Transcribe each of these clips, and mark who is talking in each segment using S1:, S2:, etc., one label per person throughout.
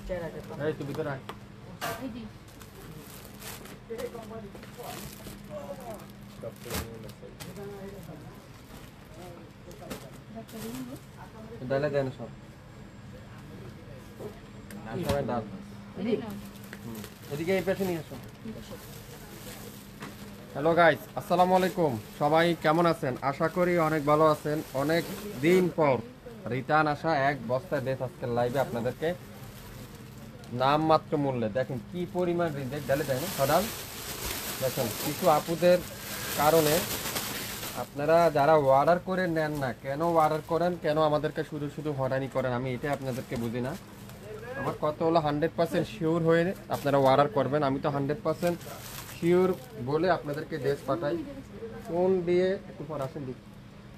S1: এই তুই ভিতরে আয়। ডালে দেন সব সবাই ডাল এদিকে এই পাশে নিয়ে আসো। হ্যালো গাইস, আসসালামু আলাইকুম। সবাই কেমন আছেন? আশা করি অনেক ভালো আছেন। অনেক দিন পর রিটার্ন আসা এক বস্তা ড্রেস আজকের লাইভে আপনাদেরকে নামমাত্র মূল্যে দেখেন কি পরিমাণ রিজেক্ট ডালে দেয় না সদাল। দেখেন কিছু আপুদের কারণে আপনারা যারা অর্ডার করে নেন না, কেন অর্ডার করেন, কেন আমাদেরকে শুধু শুধু হয়রানি করেন, আমি এটা আপনাদেরকে বুঝি না। আমার কথা হলো 100% শিওর হয়ে আপনারা অর্ডার করবেন। আমি তো 100% শিওর বলে আপনাদেরকে ড্রেস পাঠাই। ফোন দিয়ে একটু পর আসেন দিই,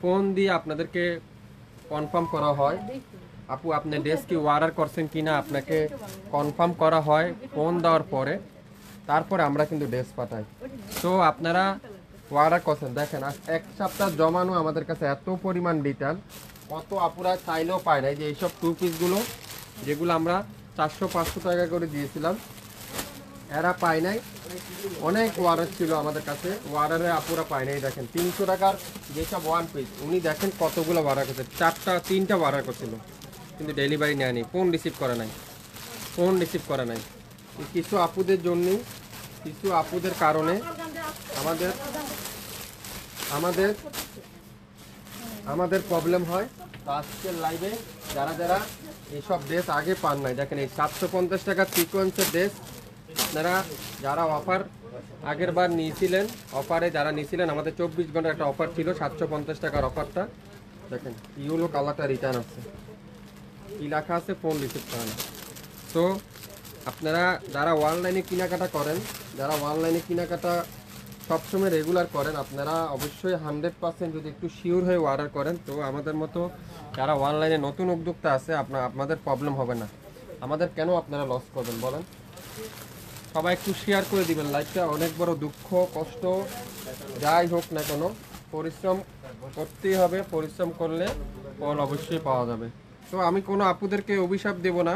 S1: ফোন দিয়ে আপনাদেরকে কনফার্ম করা হয় আপু আপনি ড্রেস কি অর্ডার করছেন কিনা, আপনাকে কনফার্ম করা হয় ফোন দেওয়ার পরে, তারপরে আমরা কিন্তু ড্রেস পাঠাই। তো আপনারা অর্ডার করছেন, দেখেন এক সপ্তাহ জমানো আমাদের কাছে এত পরিমাণ ডিটেল, কত আপুরা চাইলেও পায় না। যে এইসব টু পিসগুলো যেগুলো আমরা 400-500 টাকা করে দিয়েছিলাম, এরা পায় নাই। অনেক অর্ডার ছিল আমাদের কাছে, অর্ডারে আপুরা পায় নাই। দেখেন 300 টাকার যেসব ওয়ান পিস, উনি দেখেন কতগুলো অর্ডার করছে, 3টা অর্ডার করছিল, কিন্তু ডেলিভারি নেয়নি, ফোন রিসিভ করে নাই, ফোন রিসিভ করে নাই। কিছু আপুদের জন্যই, কিছু আপুদের কারণে আমাদের আমাদের আমাদের প্রবলেম হয়। তো আজকের লাইভে যারা যারা এইসব ড্রেস আগে পান নাই, দেখেন এই 750 টাকার সিকোয়েন্সের ড্রেস আপনারা যারা অফার আগের বার নিয়েছিলেন, অফারে যারা নিয়েছিলেন, আমাদের 24 ঘন্টার একটা অফার ছিল 750 টাকার অফারটা। দেখেন ইউলো কালারটা রিটার্ন আছে, কি লেখা আছে, ফোন রিসিভ করে না। তো আপনারা যারা অনলাইনে কেনাকাটা করেন, যারা অনলাইনে কেনাকাটা সবসময় রেগুলার করেন, আপনারা অবশ্যই 100% যদি একটু শিওর হয়ে অর্ডার করেন, তো আমাদের মতো যারা অনলাইনে নতুন উদ্যোক্তা আছে আপনাদের প্রবলেম হবে না। আমাদের কেন আপনারা লস করবেন বলেন? সবাই একটু শেয়ার করে দিবেন লাইভটা। অনেক বড় দুঃখ কষ্ট যাই হোক না কেন, পরিশ্রম করতেই হবে, পরিশ্রম করলে ফল অবশ্যই পাওয়া যাবে। তো আমি কোনো আপুদেরকে অভিশাপ দেব না,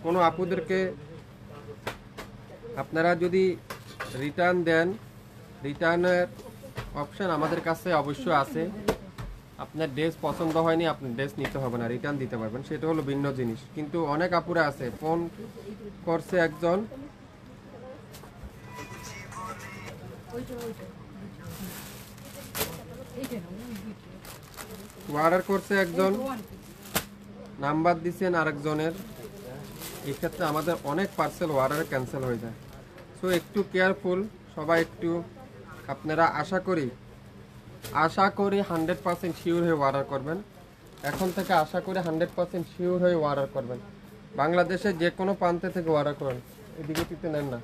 S1: কোনো আপুদেরকে, আপনারা যদি রিটার্ন দেন, রিটার্নের অপশান আমাদের কাছে অবশ্যই আছে। আপনার ড্রেস পছন্দ হয়নি, আপনি ড্রেস নিতে হবে না, রিটার্ন দিতে পারবেন, সেটা হলো ভিন্ন জিনিস। কিন্তু অনেক আপুরা আছে, ফোন করছে একজন, অর্ডার করছে একজন, নাম্বার দিচ্ছেন আরেকজনের, এক্ষেত্রে আমাদের অনেক পার্সেল অর্ডার ক্যান্সেল হয়ে যায়। সো একটু কেয়ারফুল সবাই একটু। আপনারা আশা করি 100% শিওর হয়ে অর্ডার করবেন। এখন থেকে আশা করি 100% শিওর হয়ে অর্ডার করবেন। বাংলাদেশের যে কোনো প্রান্তে থেকে অর্ডার করেন, এদিকে টিতে নেন না।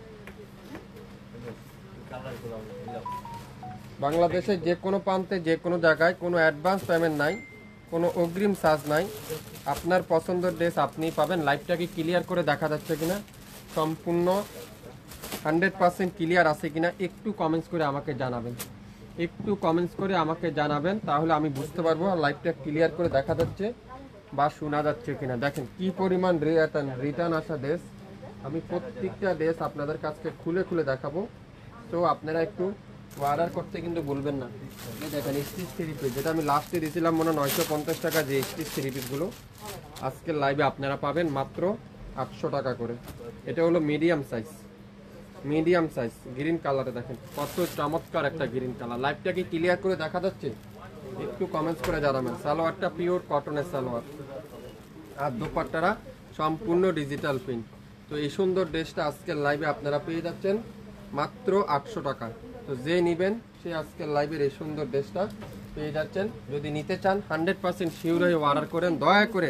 S1: বাংলাদেশের যে কোনো প্রান্তে যে কোনো জায়গায় কোনো অ্যাডভান্স পেমেন্ট নাই, কোনো অগ্রিম চার্জ নাই। আপনার পছন্দের ড্রেস আপনিই পাবেন। লাইভটাকে ক্লিয়ার করে দেখা যাচ্ছে কিনা, সম্পূর্ণ 100% ক্লিয়ার আছে কিনা একটু কমেন্টস করে আমাকে জানাবেন, একটু কমেন্টস করে আমাকে জানাবেন, তাহলে আমি বুঝতে পারবো লাইভটা ক্লিয়ার করে দেখা যাচ্ছে বা শোনা যাচ্ছে কিনা। দেখেন কি পরিমাণ রিটার্ন আসা ড্রেস, আমি প্রত্যেকটা ড্রেস আপনাদের কাছে খুলে খুলে দেখাবো। তো আপনারা একটু অর্ডার করতে কিন্তু বলবেন না। দেখেন স্টিচ থ্রি পিস, যেটা আমি লাস্টে দিয়েছিলাম মনে 950 টাকা, যে স্টিচ থ্রি পিসগুলো আজকের লাইভে আপনারা পাবেন মাত্র 800 টাকা করে। এটা হলো medium size, medium size green কালারে, দেখেন কত চমৎকার একটা গ্রিন কালার। লাইভটা কি ক্লিয়ার করে দেখা যাচ্ছে? একটু কমেন্টস করে জানাবেন। সালোয়ারটা পিওর কটনের সালোয়ার, আর দোপাট্টারা সম্পূর্ণ ডিজিটাল প্রিন্ট। তো এই সুন্দর ড্রেসটা আজকের লাইভে আপনারা পেয়ে যাচ্ছেন মাত্র 800 টাকা। তো যে নেবেন সে আজকের লাইভের এই সুন্দর ড্রেসটা পেয়ে যাচ্ছেন। যদি নিতে চান 100% শিওর হয়ে অর্ডার করেন, দয়া করে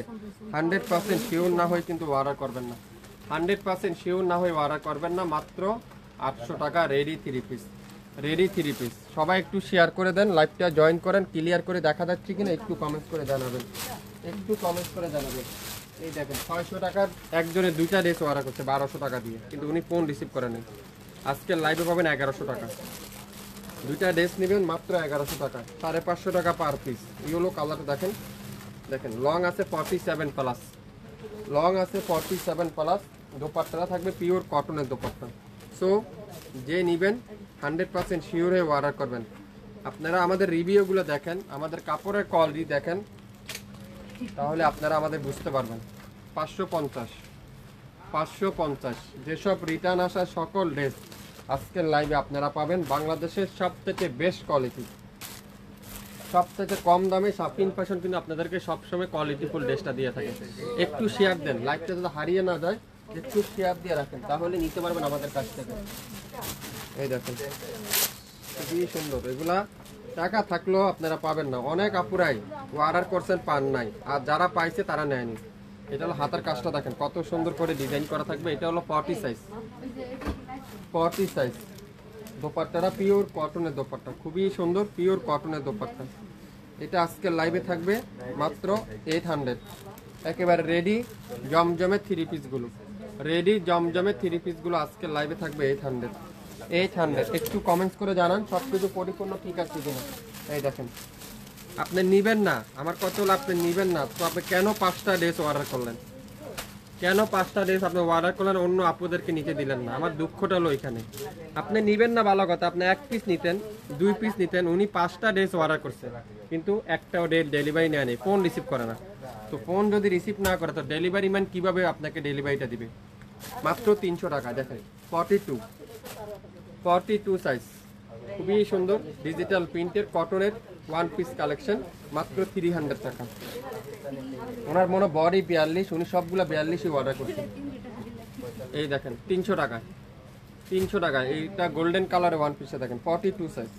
S1: 100% শিওর না হয়ে কিন্তু অর্ডার করবেন না, 100% শিওর না হয়ে অর্ডার করবেন না। মাত্র 800 টাকা ready three piece, ready three piece. সবাই একটু শেয়ার করে দেন, লাইভটা জয়েন করেন, ক্লিয়ার করে দেখা যাচ্ছে কিনা একটু কমেন্টস করে জানাবেন, একটু কমেন্টস করে জানাবেন। এই দেখেন 600 টাকার একজনের 2টা ড্রেস অর্ডার করছে 1200 টাকা দিয়ে, কিন্তু উনি ফোন রিসিভ করে নেই। আজকের লাইভে পাবেন 1100 টাকা, 2টা ড্রেস নেবেন মাত্র 1100 টাকা, 550 টাকা পার পিস। ইয়েলো কালার দেখেন, দেখেন লং আছে 47+, লং আছে 47+, দোপাট্টাটা থাকবে পিওর কটনের দোপাট্টা। সো যে নেবেন 100% শিওর হয়ে অর্ডার করবেন। আপনারা আমাদের রিভিউগুলো দেখেন, আমাদের কাপড়ের কোয়ালিটি দেখেন, তাহলে আপনারা আমাদের বুঝতে পারবেন। 550 550 যেসব রিটার্ন আসা সকল ড্রেস আজকের লাইভে আপনারা পাবেন বাংলাদেশের সবথেকে বেস্ট কোয়ালিটি, সবথেকে কম দামে শাপিন ফ্যাশন কিন্তু আপনাদেরকে সবসময় কোয়ালিটিফুল ড্রেসটা দিয়ে থাকে। একটু শেয়ার দেন, লাইভটা যাতে হারিয়ে না যায়, একটু শেয়ার দিয়ে রাখেন, তাহলে নিতে পারবেন আমাদের কাছ থেকে। এই দেখেন খুবই সুন্দর, এগুলা টাকা থাকলেও আপনারা পাবেন না। অনেক আপুরাই অর্ডার করছেন পান নাই, আর যারা পাইছে তারা নেয়নি। এটা হলো হাতের কাজটা দেখেন কত সুন্দর করে ডিজাইন করা থাকবে। এটা হলো 40 সাইজ, 40 সাইজ। দোপাট্টাটা পিওর কটনের দোপাট্টা, খুবই সুন্দর পিওর কটনের দোপাট্টা। এটা আজকের লাইভে থাকবে মাত্র 800। একেবারে রেডি জমজমের 3 পিসগুলো, রেডি জমজমের 3 পিসগুলো আজকের লাইভে থাকবে 800। 800 একটু কমেন্টস করে জানান সব কিছু পরিপূর্ণ ঠিক আছে কিনা। এই দেখেন আপনি নিবেন না, আমার কত হলো আপনি নিবেন না, তো আপনি কেন 5টা ড্রেস অর্ডার করলেন? কেন 5টা ড্রেস আপনি অর্ডার করলেন, অন্য আপুদেরকে নিতে দিলেন না? আমার দুঃখটা হলো এখানে। আপনি নিবেন না ভালো কথা, আপনি 1 পিস নিতেন, 2 পিস নিতেন, উনি 5টা ড্রেস অর্ডার করছেন কিন্তু একটাও ডেলিভারি নেয় নেই, ফোন রিসিভ করে না। তো ফোন যদি রিসিভ না করে তো ডেলিভারি ম্যান কীভাবে আপনাকে ডেলিভারিটা দিবে? মাত্র 300 টাকা। দেখেন 42 সাইজ, খুবই সুন্দর ডিজিটাল প্রিন্টের কটনের 1 পিস কালেকশন, মাত্র 300 টাকা। ওনার মনে বডি 42, উনি সবগুলো 42ই অর্ডার করছেন। এই দেখেন 300 টাকা, 300 টাকা। এইটা গোল্ডেন কালারে 1 পিসে দেখেন 42 সাইজ,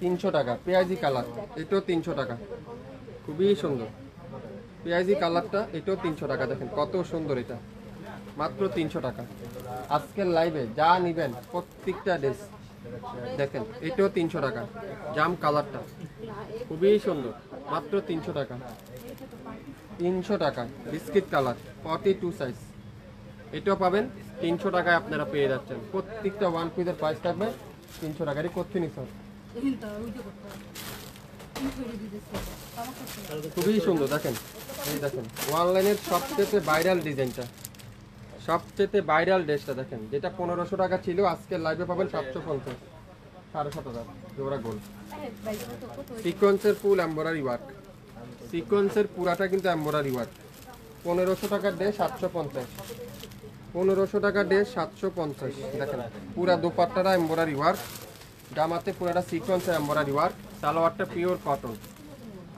S1: 300 টাকা। পেঁয়াজি কালার এটাও 300 টাকা, খুবই সুন্দর পেঁয়াজি কালারটা, এটাও 300 টাকা। দেখেন কত সুন্দর, এটা মাত্র 300 টাকা। আজকের লাইভে যা নেবেন প্রত্যেকটা ড্রেস দেখেন, এটাও 300 টাকা। জাম কালারটা খুবই সুন্দর, মাত্র 300 টাকা। 300 টাকা বিস্কিট কালার 42 সাইজ, এটাও পাবেন 300 টাকায় আপনারা পেয়ে যাচ্ছেন। প্রত্যেকটা 1 পিসের প্রাইস থাকবে 300 টাকা। এর করতে নি স্যার, খুবই সুন্দর দেখেন। এই দেখেন অনলাইনের সবচেয়ে ভাইরাল ডিজাইনটা, সবচেয়ে ভাইরাল ড্রেসটা দেখেন, যেটা 1500 টাকা ছিল আজকের লাইভে পাবেন 750, 7,500 জোড়া গোল। সিকোয়েন্সের ফুল এমব্রয়ডারি ওয়ার্ক, সিকোয়েন্সের পুরাটা কিন্তু এমব্রয়ডারি ওয়ার্ক। 1500 টাকার ড্রেস 750, 1500 টাকার ড্রেস 750। দেখেন পুরা দোপাট্টাটা এমব্রয়ডারি ওয়ার্ক, জামাতে পুরাটা সিকোয়েন্সের এমব্রয়ডারি ওয়ার্ক, সালোয়ারটা পিওর কটন।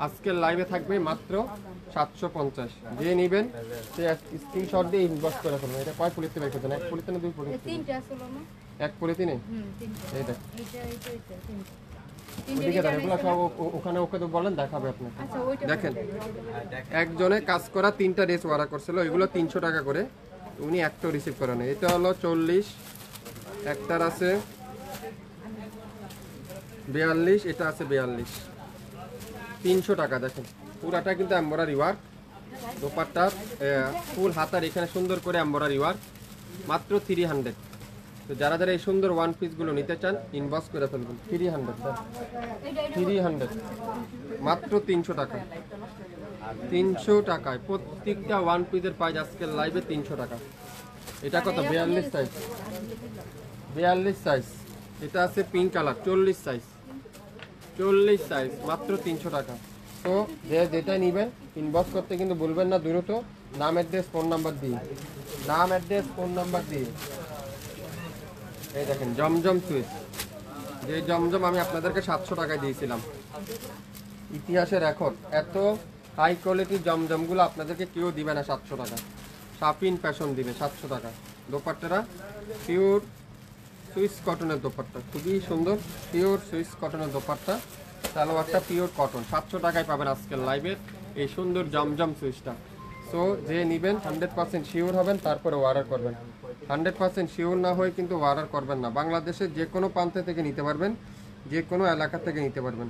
S1: আজকের লাইভে থাকবে মাত্র 750। যে নেবেন সে স্ক্রিনশট দিয়ে ইনবক্স করে ফেলবেন। এটা কয় পলিতে বের করতেন? 1 পলিতে না 2 পলিতে? 1 পলিতে নেই। এই দেখ ওইদিকে দেন, এগুলো সব ওখানে ওকে তো বলেন দেখাবে আপনাকে। দেখেন একজনে কাজ করা 3টা ড্রেস অর্ডার করছিল, এগুলো 300 টাকা করে, উনি একটাও রিসিভ করে নেই। এটা হলো 40, একটার আছে 42, এটা আছে 42, 300 টাকা। দেখেন পুরাটা কিন্তু এমব্রয়ডারি ওয়ার্ক, দোপাট্টার ফুল হাতার এখানে সুন্দর করে এমব্রয়ডারি ওয়ার্ক, মাত্র 300। তো যারা যারা এই সুন্দর 1 পিসগুলো নিতে চান ইনবক্স করে ফেলবেন। 300 মাত্র 300 টাকা, 300 টাকায় প্রত্যেকটা 1 পিসের প্রাইস আজকের লাইভে 300 টাকা। এটা কত? 42 সাইজ, 42 সাইজ। এটা আছে পিঙ্ক কালার 40 সাইজ, 40 সাইজ, মাত্র 300 টাকা। তো যে যেটা নেবেন ইনবক্স করতে কিন্তু বলবেন না, দ্রুত নাম অ্যাড্রেস ফোন নাম্বার দিয়ে, নাম অ্যাড্রেস ফোন নাম্বার দিয়ে। এই দেখেন জমজম সুইচ, যে জমজম আমি আপনাদেরকে 700 টাকায় দিয়েছিলাম, ইতিহাসের রেকর্ড। এত হাই কোয়ালিটির জমজমগুলো আপনাদেরকে কেউ দিবে না 700 টাকা। শাপিন ফ্যাশন দিবে 700 টাকা। দোপাট্টাটা পিওর সুইস কটনের দোপাট্টা, খুবই সুন্দর পিওর সুইস কটনের দোপাট্টা, সালোয়ারটা পিওর কটন। 700 টাকায় পাবেন আজকের লাইভের এই সুন্দর জমজম সুইচটা। সো যে নেবেন 100% শিওর হবেন, তারপরে অর্ডার করবেন। 100% শিওর না হয়ে কিন্তু অর্ডার করবেন না। বাংলাদেশের যে কোনো প্রান্ত থেকে নিতে পারবেন, যে কোনো এলাকা থেকে নিতে পারবেন।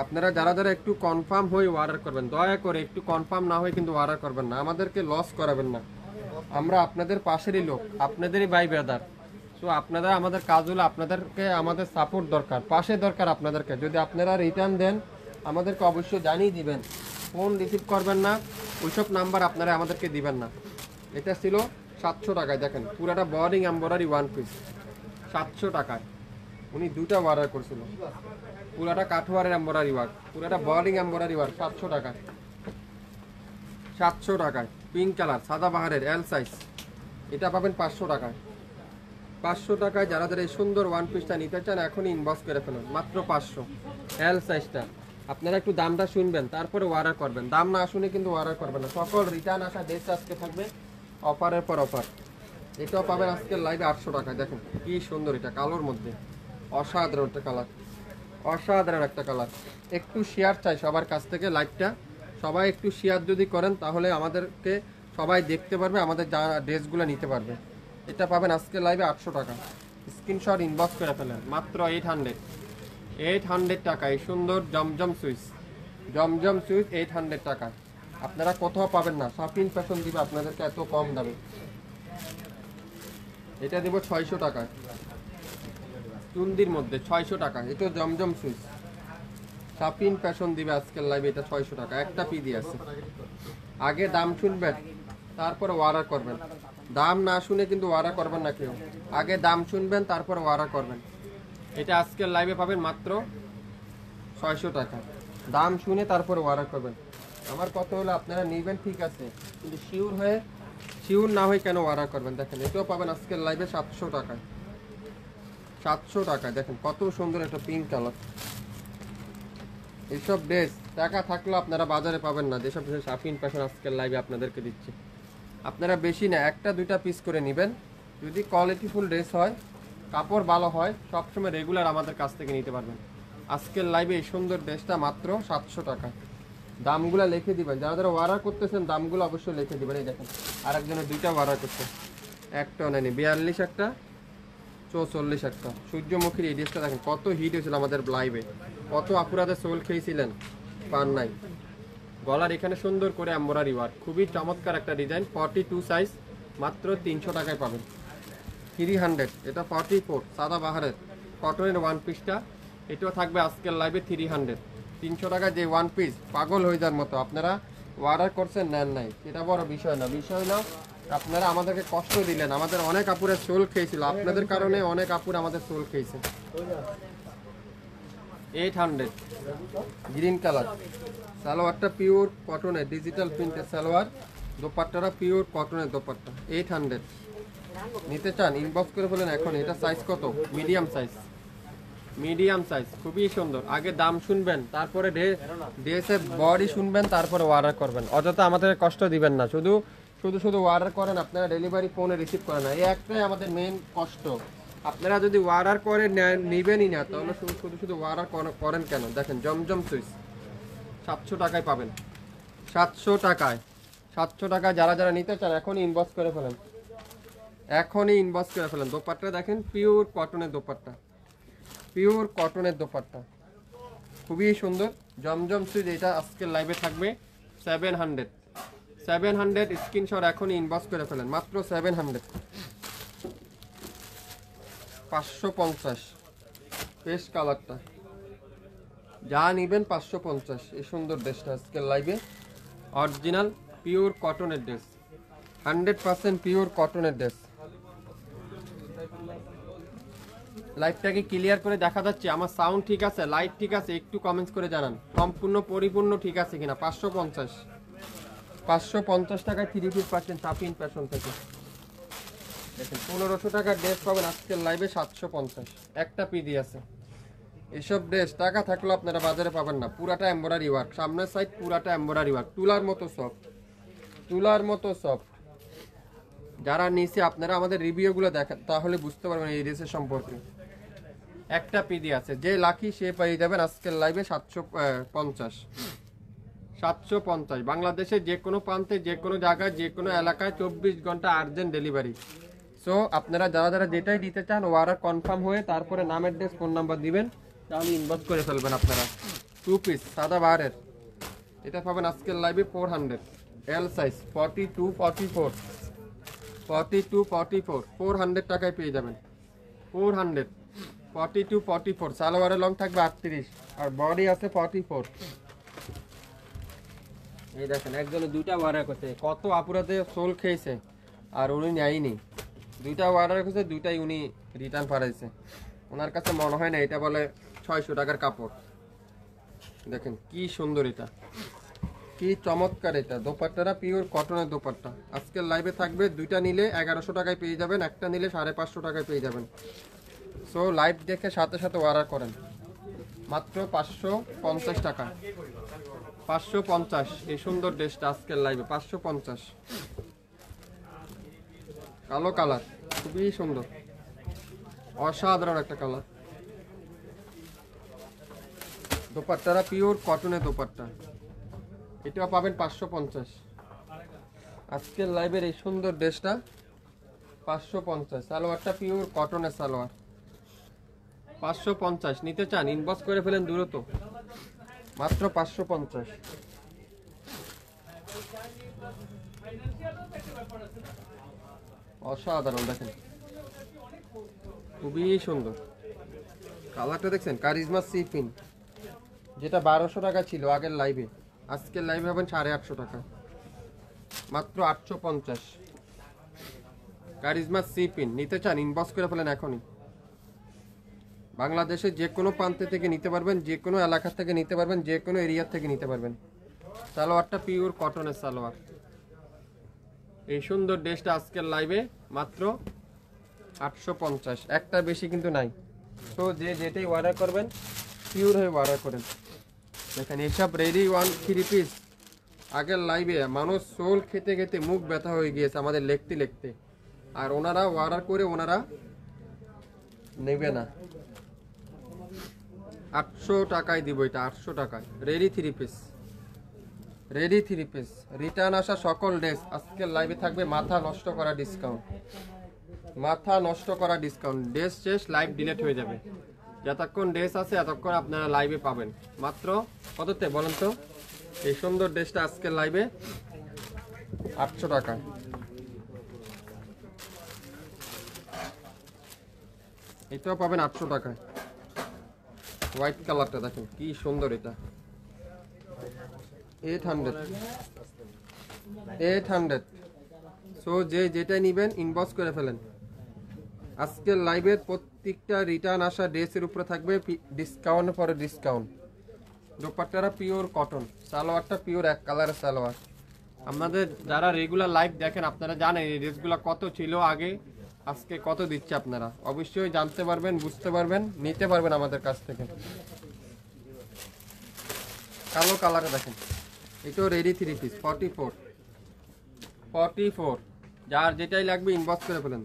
S1: আপনারা যারা যারা একটু কনফার্ম হয়ে অর্ডার করবেন, দয়া করে একটু কনফার্ম না হয়ে কিন্তু অর্ডার করবেন না, আমাদেরকে লস করাবেন না। আমরা আপনাদের পাশেরই লোক, আপনাদেরই ভাই ব্রাদার। সো আপনারা আমাদের কাজ হলো, আপনাদেরকে আমাদের সাপোর্ট দরকার, পাশে দরকার আপনাদেরকে। যদি আপনারা রিটার্ন দেন আমাদেরকে অবশ্যই জানিয়ে দিবেন, ফোন রিসিভ করবেন না, ওইসব নাম্বার আপনারা আমাদেরকে দিবেন না। এটা ছিল 700 টাকায় দেখেন পুরাটা বডিং এমব্রয়ডারি ওয়ান পিস 700 টাকায়। উনি দুটা অর্ডার করছিল, পুরাটা কাঠওয়ারের এমব্রয়ডারি ওয়ার্ক, পুরাটা বডিং এমব্রয়ডারি ওয়ার্ক 700 টাকায়। 700 টাকায় পিঙ্ক কালার সাদা বাহারের এল সাইজ, এটা পাবেন 500 টাকায়। 500 টাকায় যারা যারা এই সুন্দর ওয়ান পিসটা নিতে চান এখনই ইনবক্স করে ফেলুন, মাত্র 500 এল সাইজটা। আপনারা একটু দামটা শুনবেন তারপরে অর্ডার করবেন, দাম না শুনে কিন্তু অর্ডার করবেন না। সকল রিটার্ন আসা ড্রেস আজকে থাকবে অফারের পর অফার। এটাও পাবেন আজকের লাইভে 800 টাকায়। দেখেন কি সুন্দর, এটা কালোর মধ্যে অসাধারণ একটা কালার, অসাধারণ একটা কালার। একটু শেয়ার চাই সবার কাছ থেকে, লাইভটা সবাই একটু শেয়ার যদি করেন তাহলে আমাদেরকে সবাই দেখতে পারবে, আমাদের যা ড্রেসগুলো নিতে পারবে। এটা পাবেন আজকের লাইভে 800 টাকা। স্ক্রিনশট ইনবক্স করে ফেলেন, মাত্র 800 টাকা। এই সুন্দর জমজম সুইচ, জমজম সুইচ 800 টাকা। আপনারা কোথাও পাবেন না, শাপিন ফ্যাশন দিবে আপনাদেরকে এত কম দামে। এটা দেবো 600 টাকায়, চুন্দির মধ্যে 600 টাকা। এটা জমজম সুইচ, শাপিন ফ্যাশন দিবে আজকের লাইভে এটা 600 টাকা। একটা পিডি আছে, আগে দাম শুনবেন তারপরে অর্ডার করবেন, দাম না শুনে কিন্তু অর্ডার করবেন না কেউ, আগে দাম শুনবেন তারপরে অর্ডার করবেন। এটা আজকের লাইভে পাবেন মাত্র 600 টাকা, দাম শুনে তারপরে অর্ডার করবেন। আমার কথা হলো আপনারা নেবেন ঠিক আছে, কিন্তু শিওর না হয়ে কেন অর্ডার করবেন। দেখেন এটাও পাবেন আজকের লাইভে 700 টাকায়, 700 টাকায়। দেখেন কত সুন্দর একটা পিঙ্ক কালার। এইসব ড্রেস টাকা থাকলেও আপনারা বাজারে পাবেন না, যেসব ড্রেস শাপিন ফ্যাশন আজকের লাইভে আপনাদেরকে দিচ্ছে। আপনারা বেশি না, একটা দুইটা পিস করে নেবেন, যদি কোয়ালিটিফুল ড্রেস হয়, কাপড় ভালো হয়, সবসময় রেগুলার আমাদের কাছ থেকে নিতে পারবেন। আজকের লাইভে এই সুন্দর ড্রেসটা মাত্র 700 টাকা। দামগুলো লিখে দিবেন, যারা যারা অর্ডার করতেছেন দামগুলো অবশ্যই লিখে দিবেন। এই দেখেন আরেকজনের দুইটা অর্ডার করছে, একটা নেয়নি, 42 একটা, 44 একটা। সূর্যমুখীর এই ড্রেসটা দেখেন কত হিট হয়েছিল আমাদের লাইভে, কত আপুরাদের সোল খেয়েছিলেন, পান নাই। গলার এখানে সুন্দর করে এমব্রয়ডারি ওয়ার্ক, খুবই চমৎকার একটা ডিজাইন। 42 সাইজ, মাত্র 300 টাকায় পাবেন। 300, এটা 44 সাদা বাহারের কটনের ওয়ান পিসটা, এটাও থাকবে আজকের লাইভে 300। 300 টাকা যে ওয়ান পিস, পাগল হয়ে যাওয়ার মতো। আপনারা অর্ডার করছেন, নেন নাই, এটা বড় বিষয় না। বিষয় না আপনারা আমাদেরকে কষ্ট দিলেন, আমাদের অনেক আপুরের সোল খেয়েছিল, আপনাদের কারণে অনেক আপুর আমাদের সোল খেয়েছে। 800 গ্রিন কালার, সালোয়ারটা পিওর কটনের ডিজিটাল প্রিন্টের সালোয়ার, দোপাট্টাটা পিওর কটনের দোপাট্টা। 800 নিতে চান ইনবক্স করে বলেন এখন। এটা সাইজ কত? মিডিয়াম সাইজ, মিডিয়াম সাইজ, খুবই সুন্দর। আগে দাম শুনবেন তারপরে ড্রেসের বডি শুনবেন তারপরে অর্ডার করবেন। অযথা আমাদের কষ্ট দিবেন না, শুধু অর্ডার করেন, আপনারা ডেলিভারি ফোনে রিসিভ করেন না, এই একটাই আমাদের মেন কষ্ট। আপনারা যদি অর্ডার করে নেবেনই না তাহলে শুধু অর্ডার করেন কেন? দেখেন জমজম সুইচ 700 টাকায় পাবেন, 700 টাকায়। 700 টাকায় যারা যারা নিতে চান এখনই ইনবক্স করে ফেলেন, এখনই ইনবক্স করে ফেলেন। দোপাট্টা দেখেন পিওর কটনের দোপাট্টা, পিওর কটনের দোপাট্টা, খুবই সুন্দর জমজম সুইচ। এটা আজকের লাইভে থাকবে 700, 700 স্ক্রিনশট এখনই ইনবক্স করে ফেলেন, মাত্র 700। 550 পেস্ট কালারটা, যা নিবেন 550। এই সুন্দর ড্রেসটা আজকের লাইভে অরিজিনাল পিওর কটনের ড্রেস, 100% পিওর কটনের ড্রেস। লাইভটাকে ক্লিয়ার করে দেখা যাচ্ছে? আমার সাউন্ড ঠিক আছে, লাইট ঠিক আছে? একটু কমেন্টস করে জানান সম্পূর্ণ পরিপূর্ণ ঠিক আছে কিনা। 550 টাকায় 3 পিস পাচ্ছেন শাপিন ফ্যাশন থেকে। দেখেন 1500 টাকার ড্রেস পাবেন আজকের লাইভে 750, একটা পিডি আছে। এসব ড্রেস টাকা থাকলেও আপনারা বাজারে পাবেন না, পুরাটা এমব্রয়ডারি ওয়ার্ক, সামনের সাইড পুরাটা এমব্রয়ডারি ওয়ার্ক, তুলার মতো সফট, তুলার মতো সফট। যারা নিচে আপনারা আমাদের রিভিউগুলো দেখেন তাহলে বুঝতে পারবেন এই ড্রেসের সম্পর্কে। একটা পিডি আছে, যে লাকি সে পেয়ে যাবেন আজকের লাইভে 750, 750। বাংলাদেশের যে কোনো প্রান্তে, যে কোনো জায়গায়, যে কোনো এলাকায় 24 ঘন্টা আর্জেন্ট ডেলিভারি। সো আপনারা যারা যারা যেটাই দিতে চান অর্ডার কনফার্ম হয়ে তারপরে নাম অ্যাড্রেস ফোন নাম্বার দিবেন, তাহলে ইনবক্স করে ফেলবেন আপনারা। 2 পিস সাদা বাহারের, এটা পাবেন আজকের লাইভে 400 এল সাইজ, 42 44 42 44 400 টাকায় পেয়ে যাবেন। 400 42 44 সালোয়ারের লং থাকবে 38 আর বডি আছে 44। এই দেখেন একজনে দুইটা অর্ডার করছে, কত আপুরাতে সোল খেয়েছে। আর উনি নেয়নি, দুইটা অর্ডার করেছে, দুইটাই উনি রিটার্ন পাঠাইছে। ওনার কাছে মনে হয় না এটা বলে 600 টাকার কাপড়। দেখেন কি সুন্দর, এটা কি চমৎকার, এটা দোপাট্টাটা পিওর কটনের দোপাট্টা। আজকের লাইভে থাকবে, দুইটা নিলে 1100 টাকায় পেয়ে যাবেন, একটা নিলে 550 টাকায় পেয়ে যাবেন। সো লাইভ দেখে সাথে সাথে অর্ডার করেন, মাত্র 550 টাকা। 550 এই সুন্দর ড্রেসটা আজকের লাইভে 550। কালো কালার, খুবই সুন্দর, অসাধারণ একটা কালার। দোপাট্টারা পিওর কটনের দোপাট্টা, এটাও পাবেন 550। আজকের লাইভের এই সুন্দর ড্রেসটা 550। সালোয়ারটা পিওর কটনের সালোয়ার, 550। নিতে চান ইনবক্স করে ফেলেন দ্রুত, মাত্র 550। অসাধারণ, দেখেন খুবই সুন্দর কালারটা, দেখছেন কারিজমা সি পিন, যেটা 1200 টাকা ছিল আগের লাইভে, আজকের লাইভে হবেন 850 টাকা, মাত্র 850। কারিজমা সি পিন নিতে চান ইনবক্স করে ফেলেন এখনই। বাংলাদেশের যে কোনো প্রান্তে থেকে নিতে পারবেন, যে কোনো এলাকা থেকে নিতে পারবেন, যে কোনো এরিয়া থেকে নিতে পারবেন। সালোয়ারটা পিওর কটনের সালোয়ার। এই সুন্দর ড্রেসটা আজকের লাইভে মাত্র 850, একটা বেশি কিন্তু নাই। তো যে যেটাই অর্ডার করবেন পিওর হয়ে অর্ডার করেন। দেখেন এইসব রেডি 1 3 পিস, আগের লাইভে মানুষ সোল খেতে খেতে মুখ ব্যথা হয়ে গিয়েছে আমাদের লিখতে লিখতে, আর ওনারা অর্ডার করে ওনারা নেবে না। 800 টাকায় দিব এটা, 800 টাকায় ready 3 piece, ready 3 piece. Return আসা সকল ড্রেস আজকের লাইভে থাকবে মাথা নষ্ট করা ডিসকাউন্ট, মাথা নষ্ট করা ডিসকাউন্ট। ড্রেস শেষ, লাইভ ডিলিট হয়ে যাবে। যতক্ষণ ড্রেস আছে এতক্ষণ আপনারা লাইভে পাবেন। মাত্র কততে বলেন তো? এই সুন্দর ড্রেসটা আজকের লাইভে 800 টাকা। এটাও পাবেন 800 টাকায়। হোয়াইট কালারটা দেখেন কি সুন্দর, এটা 800। সো যে যেটা নেবেন ইনবক্স করে ফেলেন। আজকের লাইভের প্রত্যেকটা রিটার্ন আসা ড্রেসের উপরে থাকবে ডিসকাউন্টের পরে ডিসকাউন্ট। দোপাট্টারা পিওর কটন, সালোয়ারটা পিওর এক কালারের সালোয়ার। আপনাদের যারা রেগুলার লাইভ দেখেন আপনারা জানেন এই ড্রেসগুলো কত ছিল আগে, আজকে কত দিচ্ছে আপনারা অবশ্যই জানতে পারবেন, বুঝতে পারবেন, নিতে পারবেন আমাদের কাছ থেকে। কালো কালারে দেখেন, এটাও রেডি 3 পিস 44। যার যেটাই লাগবে ইনবক্স করে ফেলেন।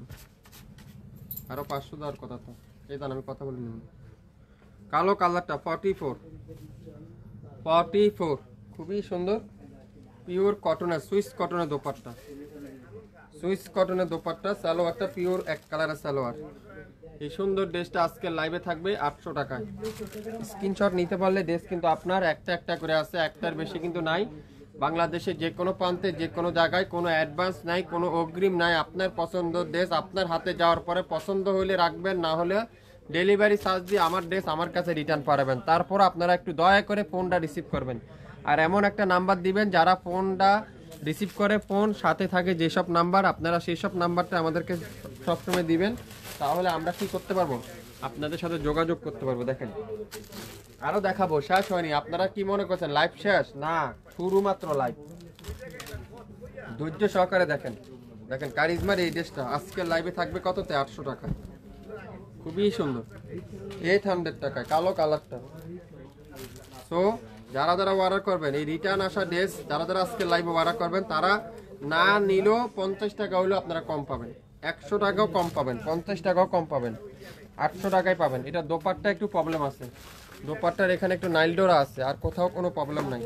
S1: আরো 500 দেওয়ার কথা তো, এই দান আমি কথা বলে নিন। কালো কালারটা 44, খুবই সুন্দর, পিওর কটনের সুইস কটনের দোপাট্টা, সুইস কটনের দোপাট্টা। সালোয়ারটা পিওর এক কালারের সালোয়ার। এই সুন্দর ড্রেসটা আজকের লাইভে থাকবে 800 টাকায়। স্ক্রিনশট নিতে পারলে ড্রেস কিন্তু আপনার একটা একটা করে আছে, একটার বেশি কিন্তু নাই। বাংলাদেশের যে কোনো প্রান্তে যে কোনো জায়গায় কোনো অ্যাডভান্স নাই, কোনো অগ্রিম নাই। আপনার পছন্দের ড্রেস আপনার হাতে যাওয়ার পরে পছন্দ হলে রাখবেন, না হলে ডেলিভারি চার্জ দিয়ে আমার ড্রেস আমার কাছে রিটার্ন পাঠাবেন। তারপর আপনারা একটু দয়া করে ফোনটা রিসিভ করবেন, আর এমন একটা নাম্বার দিবেন যারা ফোনটা রিসিভ করে, ফোন সাথে থাকে যেসব নাম্বার, আপনারা সেই সব নাম্বারটা আমাদেরকে সবসময় দিবেন। তাহলে আমরা কি করতে পারবো, আপনাদের সাথে যোগাযোগ করতে পারবো। দেখেন আরো দেখাবো, শেষ হয়নি। আপনারা কি মনে করছেন লাইভ শেষ? না, শুরু মাত্র লাইভ। ধৈর্য সহকারে দেখেন। দেখেন কারিজমার এই ড্রেসটা আজকের লাইভে থাকবে কততে? 800 টাকা, খুবই সুন্দর, 800 টাকায়, কালো কালারটা। সো যারা যারা অর্ডার করবেন এই রিটার্ন আসা ড্রেস, যারা যারা আজকে লাইভে অর্ডার করবেন, তারা না নিলেও 50 টাকা হলেও আপনারা কম পাবেন, 100 টাকাও কম পাবেন, 50 টাকাও কম পাবেন, 800 টাকায় পাবেন। এটা দোপাট্টা একটু প্রবলেম আছে, দোপাট্টার এখানে একটু নাইল ডোরা আছে, আর কোথাও কোনো প্রবলেম নাই।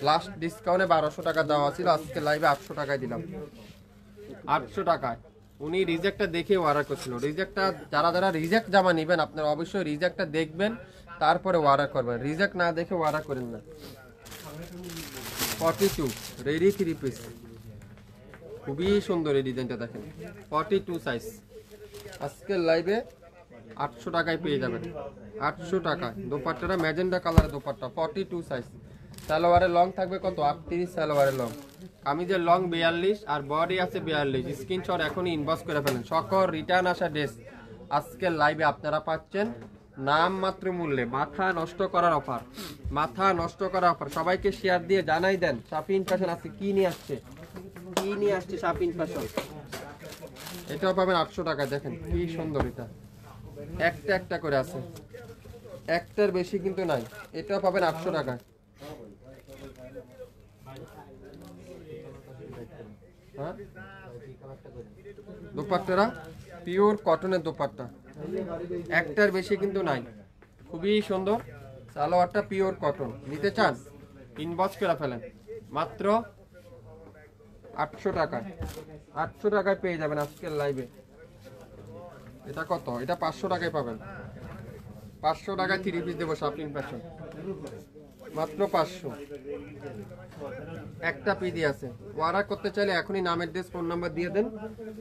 S1: লাস্ট ডিসকাউন্টে 1200 টাকা দেওয়া ছিল, আজকে লাইভে 800 টাকায় দিলাম। 800 টাকায় উনি রিজেক্টটা দেখে অর্ডার করছিল। রিজেক্টটা যারা যারা রিজেক্ট জামা নেবেন আপনারা অবশ্যই রিজেক্টটা দেখবেন, তারপরে অর্ডার করবেন। রিজেক্ট না দেখে অর্ডার করেন না। 42 রেডি 3 পিস, খুবই সুন্দর এই ডিজাইনটা দেখেন, 42 সাইজ। আজকের লাইভে 800 টাকায় পেয়ে যাবেন, 800 টাকায়। দোপাট্টাটা ম্যাজেন্ডা কালারের দোপাট্টা, 42 সাইজ। সালোয়ারের লং থাকবে কত? 38 সালোয়ারের লং। কামিজের লং 42 আর বডি আছে 42। স্ক্রিনশট এখনই ইনবক্স করে ফেলেন। সকল রিটার্ন আসা ড্রেস আজকের লাইভে আপনারা পাচ্ছেন নাম মাত্র মূল্যে। মাথা নষ্ট করার অফার, মাথা নষ্ট করার অফার। সবাইকে শেয়ার দিয়ে জানাই দেন শাপিন ফ্যাশন আজকে কি নিয়ে আসছে, কি নিয়ে আসছে শাপিন ফ্যাশন। এটাও পাবেন 800 টাকা। দেখেন কি সুন্দর, এটা একটা একটা করে আছে, একটার বেশি কিন্তু নাই। এটাও পাবেন 800 টাকায়। হ্যাঁ, দোপাট্টারা পিওর কটনের দোপাট্টা, একটার বেশি কিন্তু নাই, খুবই সুন্দর। সালোয়ারটা পিওর কটন। নিতে চান ইনবক্স করে ফেলেন। মাত্র 800 টাকায়, 800 টাকায় পেয়ে যাবেন আজকের লাইভে। এটা কত? এটা 500 টাকায় পাবেন। 500 টাকায় 3 পিস দেবো শাপিন ফ্যাশন, মাত্র 500। একটা পিডি আছে। অর্ডার করতে চাইলে এখনই নাম, অ্যাড্রেস, ফোন নাম্বার দিয়ে দেন,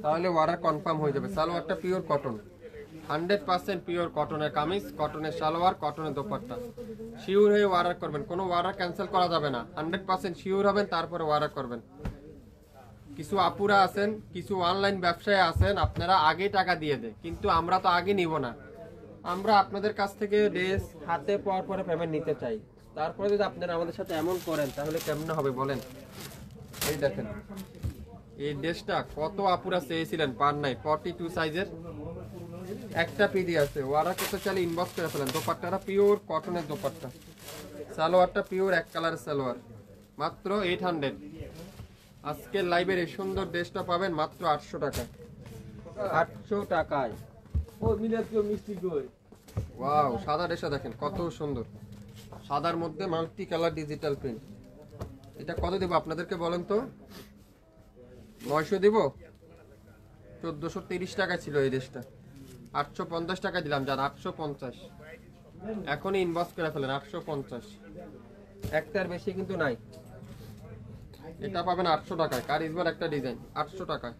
S1: তাহলে অর্ডার কনফার্ম হয়ে যাবে। সালোয়ারটা পিওর কটন, 100% পিওর কটনের কামিজ, কটনের সালোয়ার, কটনের দোপাট্টা। শিওর হয়ে অর্ডার করবেন, কোনো অর্ডার ক্যান্সেল করা যাবে না। 100% শিওর হবেন, তারপরে অর্ডার করবেন। কিছু আপুরা আছেন, কিছু অনলাইন ব্যবসায়ী আছেন, আপনারা আগে টাকা দিয়ে দেয়, কিন্তু আমরা তো আগে নিব না। আমরা আপনাদের কাছ থেকে ড্রেস হাতে পাওয়ার পরে পেমেন্ট নিতে চাই। তারপরে যদি আপনারা আমাদের সাথে এমন করেন তাহলে কেমন হবে বলেন? এই দেখেন এই ড্রেসটা কত আপুরা চেয়েছিলেন, পার নাই। 42 সাইজের একটা পিডি আছে। অর্ডার করতে চাইলে ইনবক্স করে ফেলেন। দোপাট্টাটা পিওর কটনের দোপাট্টা, সালোয়ারটা পিওর এক কালারের সালোয়ার, মাত্র 800। আজকের লাইভের এই সুন্দর ড্রেসটা পাবেন মাত্র 800 টাকায়। 800 টাকায়। ওয়াও, সাদা ড্রেসটা দেখেন কত সুন্দর, সাদার মধ্যে মাল্টি কালার ডিজিটাল প্রিন্ট। এটা কত দেব আপনাদেরকে বলেন তো? 900 দেব? 1430 টাকা ছিল এই ড্রেসটা, 850 টাকা দিলাম। যান 850, এখনই ইনবক্স করে ফেলেন। 850, একটার বেশি কিন্তু নাই। এটা পাবেন 800 টাকায়। কারিজমার একটা ডিজাইন, 800 টাকায়।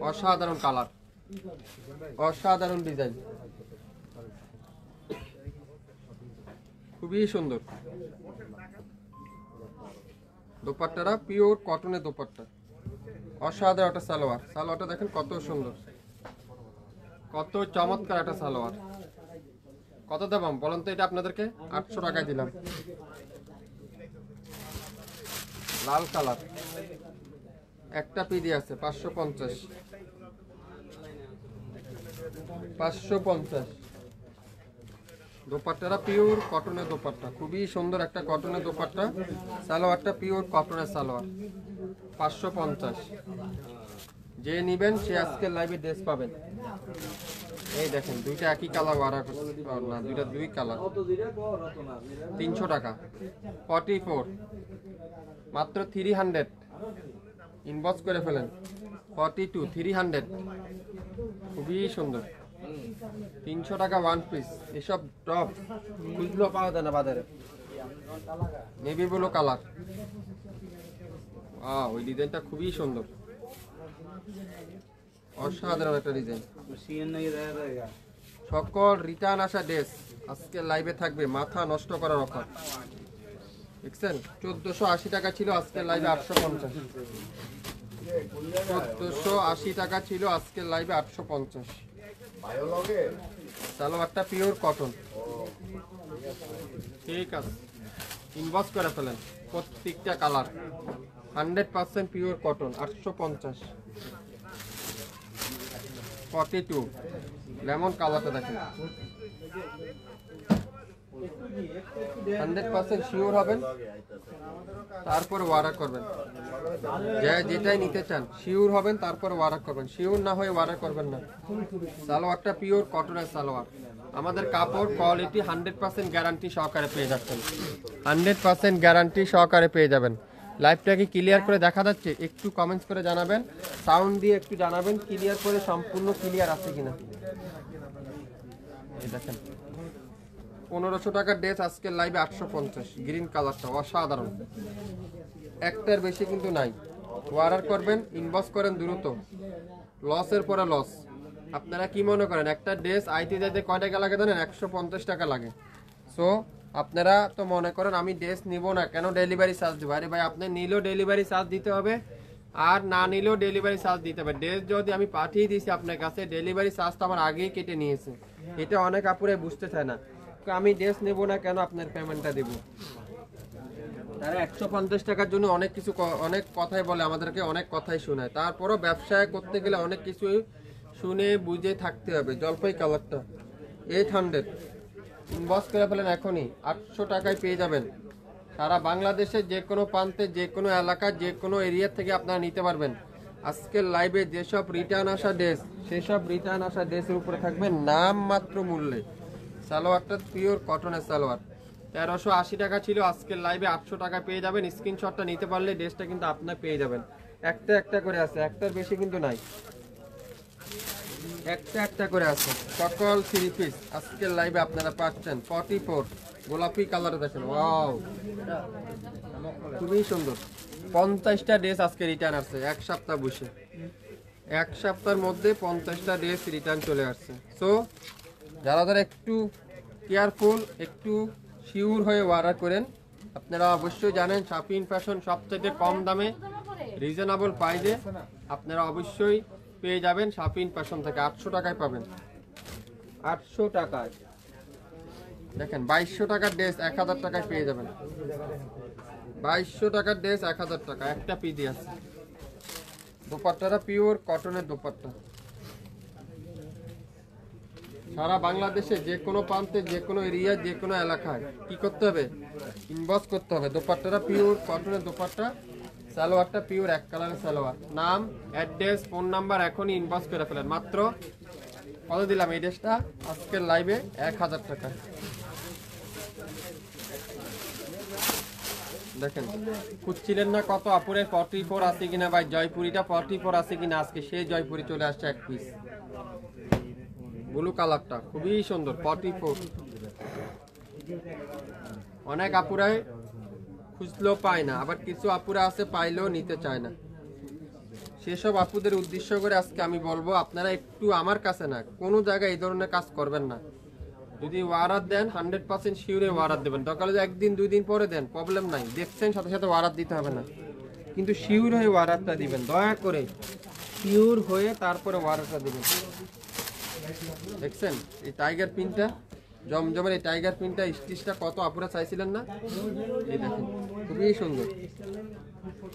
S1: অসাধারণ কালার, অসাধারণ ডিজাইন, খুবই সুন্দর। দোপাট্টারা পিওর কটনের দোপাট্টা, অসাধারণ একটা সালোয়ার। সালোয়ারটা দেখেন কত সুন্দর, কত চমৎকার একটা সালোয়ার। কত দাম বলেন তো? এটা আপনাদেরকে 800 টাকায় দিলাম। লাল কালার একটা পিডি আছে, 550, 550। দোপাট্টাটা পিওর কটনের দোপাট্টা, খুবই সুন্দর একটা কটনের দোপাট্টা। সালোয়ারটা পিওর কটনের সালোয়ার, 550। যে নিবেন সে আজকের লাইভে ড্রেস পাবেন। এই দেখেন দুইটা একই কালার অর্ডার না, দুইটা দুই কালার, 300 টাকা। 44, মাত্র 300। ইনবক্স করে ফেলেন। 42, 300, খুবই সুন্দর। 300 টাকা ওয়ান পিস। এসব টপ খুঁজলেও পাওয়া যায় না বাজারে। নেভি ব্লু কালার, ওই ডিজাইনটা খুবই সুন্দর, অসাধারণ একটা ডিজাইন। সকল রিটার্ন আসা ড্রেস আজকে লাইভে থাকবে মাথা নষ্ট করার অফার। দেখছেন 1480 টাকা ছিল, আজকের লাইভে 850। 1480 টাকা ছিল, আজকের লাইভে 850। সালোয়ারটা পিওর কটন। ঠিক আছে, ইনবক্স করে ফেলেন। প্রত্যেকটা কালার 100% পিওর কটন, 850। 42, লেমন কালারটা দেখেন, 100% শিওর হবেন, তারপর অর্ডার করবেন। যেটাই নিতে চান শিওর হবেন, তারপর অর্ডার করবেন। শিওর না হয়ে অর্ডার করবেন না। সালোয়ারটা পিওর কটনের সালোয়ার। আমাদের কাপড় কোয়ালিটি 100% গ্যারান্টি সহকারে পেয়ে যাচ্ছেন, 100% গ্যারান্টি সহকারে পেয়ে যাবেন। লাইভটাকে ক্লিয়ার করে দেখা যাচ্ছে? একটু কমেন্টস করে জানাবেন, সাউন্ড দিয়ে একটু জানাবেন ক্লিয়ার করে, সম্পূর্ণ ক্লিয়ার আছে কিনা। এই দেখেন 1500 টাকার ড্রেস আজকের লাইভে 850। গ্রিন কালারটা অসাধারণ, একটার বেশি কিন্তু নাই। অর্ডার করবেন, ইনবক্স করেন দ্রুত, লসের পরে লস। আপনারা কি মনে করেন একটা ড্রেস আইতে যাইতে কয় টাকা লাগে জানেন? 150 টাকা লাগে। সো আপনারা তো মনে করেন আমি ড্রেস নিব না, কেন ডেলিভারি চার্জ দেবো? আরে ভাই, আপনি নিলেও ডেলিভারি চার্জ দিতে হবে, আর না নিলেও ডেলিভারি চার্জ দিতে হবে। ড্রেস যদি আমি পাঠিয়ে দিয়েছি আপনার কাছে, ডেলিভারি চার্জ তো আমার আগেই কেটে নিয়েছে। এটা অনেক আপুরে বুঝতে চায় না। তো আমি ড্রেস নেব না, কেন আপনার পেমেন্টটা দেবো? তারা 150 টাকার জন্য অনেক কিছু অনেক কথাই বলে, আমাদেরকে অনেক কথাই শোনায়। তারপরও ব্যবসায় করতে গেলে অনেক কিছু শুনে বুঝে থাকতে হবে। জলপাই কালারটা 800 ইনবক্স করে ফেলেন এখনই, 800 টাকায় পেয়ে যাবেন। সারা বাংলাদেশের যে কোনো প্রান্তে, যে কোনো এলাকা, যে কোনো এরিয়া থেকে আপনারা নিতে পারবেন। আজকের লাইভে যেসব রিটার্ন আসা ড্রেস, সেসব রিটার্ন আসা ড্রেসের উপরে থাকবে নামমাত্র মূল্যে। সালোয়ারটা পিওর কটনের সালোয়ার, 1380 টাকা ছিল, আজকের লাইভে 800 টাকা পেয়ে যাবেন। স্ক্রিনশটটা নিতে পারলে ড্রেসটা কিন্তু আপনার পেয়ে যাবেন। একটা একটা করে আছে, একটার বেশি কিন্তু নাই, একটা একটা করে আছে। সকল 3 পিস আজকের লাইভে আপনারা পাচ্ছেন 44 গোলাপি কালারে। দেখেন, ওয়াও, খুবই সুন্দর। 50টা ড্রেস আজকে রিটার্ন আসছে এক সপ্তাহ বসে। এক সপ্তাহের মধ্যে 50টা ড্রেস রিটার্ন চলে আসছে। সো যারা যারা একটু কেয়ারফুল, একটু শিওর হয়ে অর্ডার করেন। আপনারা অবশ্যই জানেন শাপিন ফ্যাশন সবচেয়ে কম দামে রিজনেবল প্রাইসে আপনারা অবশ্যই পেয়ে যাবেন। শাপিন ফ্যাশন থেকে 800 টাকায় পাবেন, 800 টাকায়। দেখেন 2200 টাকার ড্রেস 1000 টাকায় পেয়ে যাবেন। 2200 টাকার ড্রেস 1000 টাকা, একটা পিডি আছে। দোপাট্টাটা পিওর কটনের দোপাট্টা। সারা বাংলাদেশে যে কোনো প্রান্তে, যে কোনো এরিয়া, যে কোনো এলাকায় কি করতে হবে? ইনবক্স করতে হবে। দোপাট্টাটা পিওর কটনের দোপাট্টা, সালোয়ারটা পিওর এক কালারের সালোয়ার। নাম, অ্যাড্রেস, ফোন নাম্বার এখনই ইনবক্স করে ফেলেন। মাত্র কত দিলাম এই ড্রেসটা আজকের লাইভে? 1000 টাকা। দেখেন, খুঁজছিলেন না কত আপুরে 44 আছে কিনা ভাই, জয়পুরিটা 44 আছে কিনা। আজকে সেই জয়পুরি চলে আসছে এক পিস, ব্লু কালারটা খুবই সুন্দর, 44। অনেক আপুরাই খুঁজলেও পায় না, আবার কিছু আপুরা আছে পাইলেও নিতে চায় না। সেসব আপুদের উদ্দেশ্য করে আজকে আমি বলবো, আপনারা একটু আমার কাছে না, কোনো জায়গায় এই ধরনের কাজ করবেন না। যদি ওয়ারাত দেন 100% শিওরে ওয়ারাত দেবেন। দরকার হলে 1 দিন 2 দিন পরে দেন, প্রবলেম নাই। দেখছেন সাথে সাথে ওয়ারাত দিতে হবে না, কিন্তু শিওর হয়ে ওয়ারাতটা দিবেন। দয়া করে শিওর হয়ে তারপরে ওয়ারাতটা দিবেন। দেখছেন এই টাইগার প্রিন্টটা, জমজমের এই টাইগার প্রিন্টটা, স্টিচটা কত আপুরা চাইছিলেন না? এই দেখেন, খুবই সুন্দর।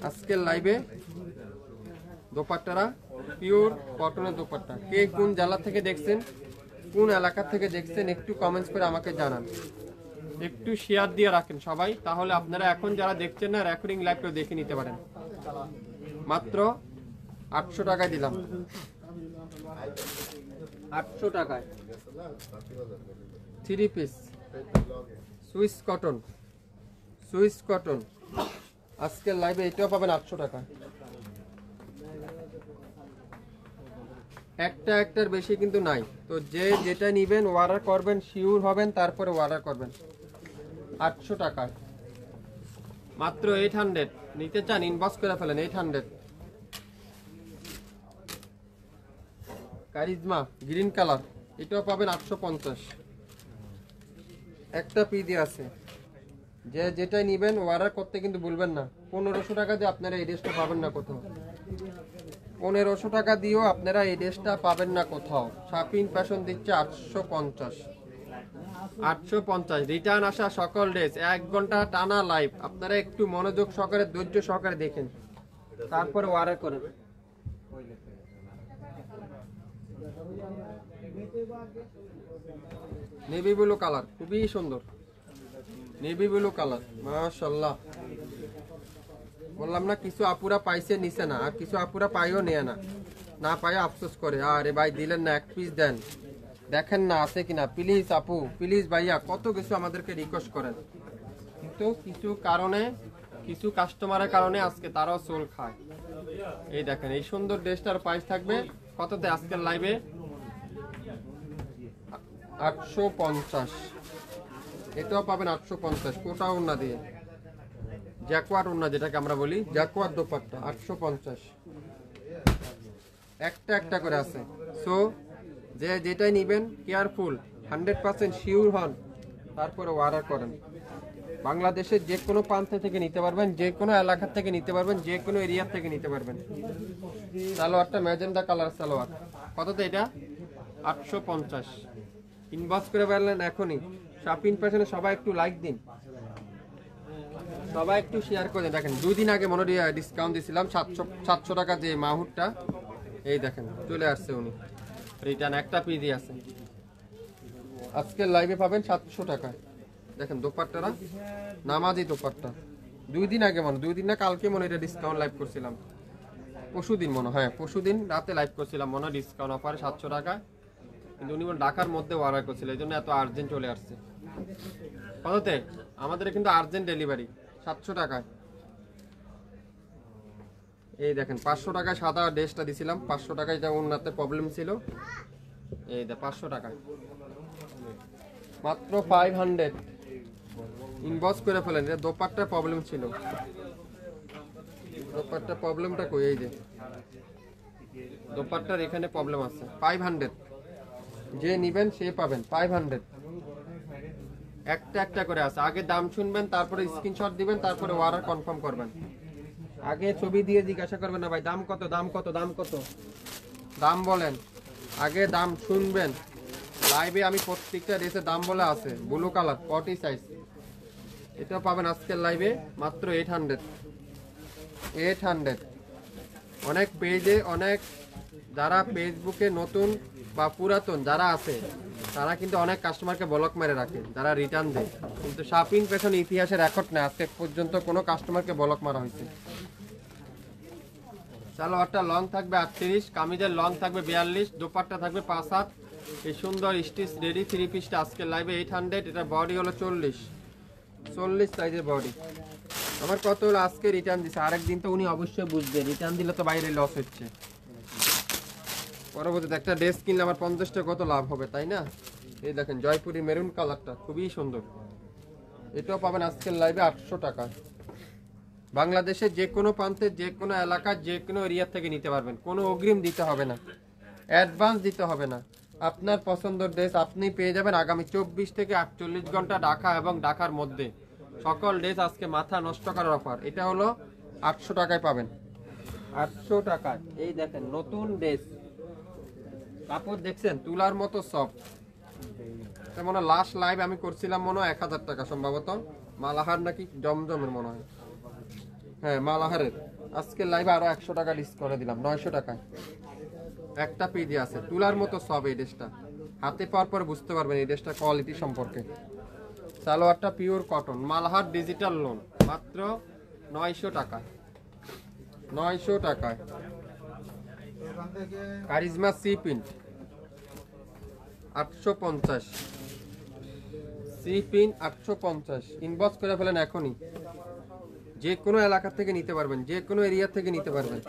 S1: আজকের লাইভে দোপাট্টারা পিওর কটনের দোপাট্টা। কে কোন জেলা থেকে দেখছেন, কোন এলাকা থেকে দেখছেন, একটু কমেন্টস করে আমাকে জানান। একটু শেয়ার দিয়ে রাখেন সবাই, তাহলে আপনারা এখন যারা দেখছেন না, রেকর্ডিং লাইভটা দেখে নিতে পারেন। মাত্র 800 টাকায় দিলাম, 800 টাকায় 3 piece Swiss cotton, Swiss cotton. আজকের লাইভে এটাও পাবেন 800 টাকা। একটা একটার বেশি কিন্তু নাই। তো যে যেটা নিবেন অর্ডার করবেন, শিওর হবেন, তারপরে অর্ডার করবেন। 800 টাকা, মাত্র 800। নিতে চান ইনবক্স করে ফেলেন। 800 কারিজমা গ্রিন কালার, এটাও পাবেন 850। একটা পিডি আছে। যে যেটাই নিবেন অর্ডার করতে কিন্তু ভুলবেন না। 1500 টাকা দিয়ে আপনারা এই ড্রেসটা পাবেন না কোথাও। 1500 টাকা দিয়েও আপনারা এই ড্রেসটা পাবেন না কোথাও। শাপিন ফ্যাশন দিচ্ছে 850। 850 রিটার্ন আসা সকল ড্রেস। 1 ঘন্টা টানা লাইভ, আপনারা একটু মনোযোগ সহকারে, ধৈর্য সহকারে দেখেন, তারপরে অর্ডার করেন। নেভি ব্লু কালার, খুবই সুন্দর নেভি ব্লু কালার, মাশাআল্লাহ। বললাম না, কিছু আপুরা পাইছে নিছে না, আর কিছু আপুরা পাইও নেয় না, না পাই আফসোস করে। আরে ভাই দিলেন না, 1 পিস দেন, দেখেন না আছে কিনা। প্লিজ আপু, প্লিজ ভাইয়া, কত কিছু আমাদেরকে রিকোয়েস্ট করেন, কিন্তু কিছু কারণে, কিছু কাস্টমারের কারণে আজকে তারাও সোল খায়। এই দেখেন, এই সুন্দর ড্রেসটার প্রাইস থাকবে কততে আজকের লাইভে? 850। এটাও পাবেন 850, কোটা ওড়না দিয়ে, জ্যাকওয়ার ওড়না যেটাকে আমরা বলি, জ্যাকওয়ার দোপাট্টা। 850, একটা একটা করে আছে। সো যে যেটাই নিবেন কেয়ারফুল, 100% শিওর হন, তারপরে অর্ডার করেন। বাংলাদেশের যে কোনো প্রান্ত থেকে নিতে পারবেন, যে কোনো এলাকা থেকে নিতে পারবেন, যে কোনো এরিয়া থেকে নিতে পারবেন। সালোয়ারটা ম্যাজেন্ডা কালার সালোয়ার, কততে এটা? 850। ইনবক্স করে পারলেন এখনই। শপিং পেছনে সবাই একটু লাইক দিন, সবাই একটু শেয়ার করে দিন। দেখেন 2 দিন আগে মনে ডিসকাউন্ট দিয়েছিলাম 700 টাকা যে মাহুরটা, এই দেখেন চলে আসছে উনি, রিটার্ন একটা পিস আছে। আজকের লাইভে পাবেন 700 টাকায়। দেখেন দোপাট্টারা নামাজি দোপাট্টা, 2 দিন আগে মনে, 2 দিন না কালকে মনে এটা ডিসকাউন্ট লাইভ করছিলাম, পরশুদিন মনে হয়, পরশুদিন রাতে লাইভ করছিলাম মনে হয় ডিসকাউন্ট অফারে 700 টাকা। কিন্তু উনি মনে ঢাকার মধ্যে অর্ডার করছিল, এই জন্য এত আর্জেন্ট চলে আসছে। কততে? আমাদের কিন্তু আর্জেন্ট ডেলিভারি 700 টাকায়। এই দেখেন 500 টাকায় সাদা ড্রেসটা দিছিলাম, 500 টাকায় যা ওনাতে প্রবলেম ছিল, এই দেখ 500 টাকায় মাত্র 500। ইনবক্স করে ফেলেন, এটা দোপাট্টার প্রবলেম ছিল, দোপাট্টার প্রবলেমটা কই? এই যে দোপাট্টার এখানে প্রবলেম আছে। 500, যে নিবেন সে পাবেন 500। একটা একটা করে আছে, আগে দাম শুনবেন, তারপরে স্ক্রিনশট দিবেন, তারপরে অর্ডার কনফার্ম করবেন। আগে ছবি দিয়ে জিজ্ঞাসা করবেন না ভাই দাম কত, দাম কত, দাম কত, দাম বলেন। আগে দাম শুনবেন। লাইভে আমি প্রত্যেকটা ড্রেসের দাম বলে আছে। ব্লু কালার 40 সাইজ, এটাও পাবেন আজকের লাইভে মাত্র 800। 800। অনেক পেজে, অনেক যারা ফেসবুকে নতুন বা পুরাতন যারা আছে, তারা কিন্তু অনেক কাস্টমারকে ব্লক মেরে রাখে, যারা রিটার্ন দেয়। কিন্তু শপিং পেছনে ইতিহাসের রেকর্ড নেই আজকে পর্যন্ত কোনো কাস্টমারকে ব্লক মারা হয়েছে। সালোয়ারটা লং থাকবে 38, কামিজের লং থাকবে 42, দোপাট্টা থাকবে 5/7। এই সুন্দর স্টিচ রেডি 3 পিসটা আজকের লাইভে 800। এটা বডি হলো 40 সাইজের বডি। আমার কত হলো আজকে রিটার্ন দিছে, আরেকদিন তো উনি অবশ্যই বুঝবে, রিটার্ন দিলে তো বাইরে লস হচ্ছে। পরবর্তীতে একটা ড্রেস কিনলে আমার 50 টাকা কত লাভ হবে, তাই না? এই দেখেন জয়পুরি মেরুন কালারটা খুবই সুন্দর, এটাও পাবেন আজকের লাইভে 800 টাকা। বাংলাদেশের যে কোনো প্রান্তে, যে কোনো এলাকার, যে কোনো এরিয়া থেকে নিতে পারবেন, কোনো অগ্রিম দিতে হবে না, অ্যাডভান্স দিতে হবে না। আপনার পছন্দের ড্রেস আপনি পেয়ে যাবেন আগামী 24 থেকে 48 ঘন্টা ঢাকা এবং ঢাকার মধ্যে। সকল ড্রেস আজকে মাথা নষ্ট করার অফার। এটা হলো 800 টাকায় পাবেন, 800 টাকায়। এই দেখেন নতুন ড্রেস, কাপড় দেখছেন তুলার মতো সফট। মনে হয় লাস্ট লাইভ আমি করছিলাম মনে হয় 1000 টাকা সম্ভবত, মালাহার নাকি জমজমের মনে হয়, হ্যাঁ মালাহারের। আজকের লাইভে আরো 100 টাকা ডিসকাউন্ট দিলাম, 900 টাকায় একটা পিডি আছে, তুলার মতো সব। এই ড্রেসটা হাতে পাওয়ার পর বুঝতে পারবেন এই ড্রেসটা কোয়ালিটি সম্পর্কে। সালোয়ারটা পিওর কটন, মালাহার ডিজিটাল লোন, মাত্র 900 টাকায়। 900 টাকায়। কারিজমা সি প্রিন্ট 850, সি প্রিন্ট 850। ইনবক্স করে ফেলেন এখনই, যে কোনো এলাকা থেকে নিতে পারবেন, যে কোনো এরিয়া থেকে নিতে পারবেন।